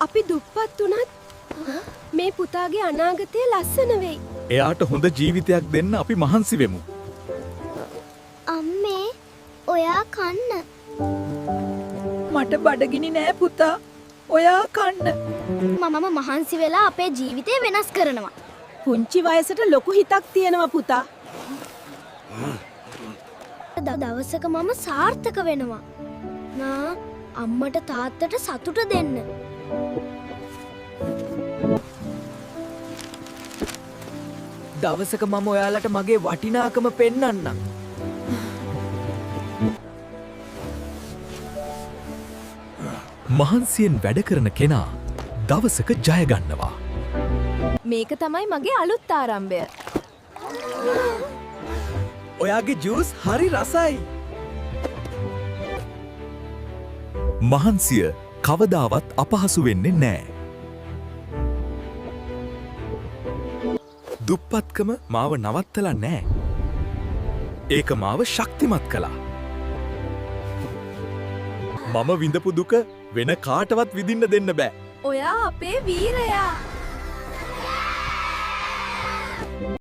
අපි දුප්පත් වුණත් මේ පුතාගේ අනාගතය ලස්සන වෙයි. එයාට හොඳ ජීවිතයක් දෙන්න අපි මහන්සි වෙමු. අම්මේ ඔයා කන්න. මට බඩගිනි නෑ පුතා. ඔයා කන්න. මමම මහන්සි වෙලා අපේ ජීවිතය වෙනස් කරනවා. පුංචි වයසට ලොකු හිතක් තියෙනවා පුතා. දවසක මම සාර්ථක වෙනවා. නා අම්මට තාත්තට සතුට දෙන්න. දවසක මම ඔයාලට මගේ වටිනාකම පෙන්වන්නම්. මහන්සියෙන් වැඩ කරන කෙනා දවසක ජය ගන්නවා. මේක තමයි මගේ අලුත් ආරම්භය. ඔයාගේ ජූස් හරි රසයි. මහන්සිය කවදාවත් අපහසු වෙන්නේ නෑ. දුප්පත්කම මාව නවත්තලා නෑ. ඒක මාව ශක්තිමත් කළා. මම විඳපු දුක වෙන කාටවත් විඳින්න දෙන්න බෑ. ඔයා අපේ වීරයා.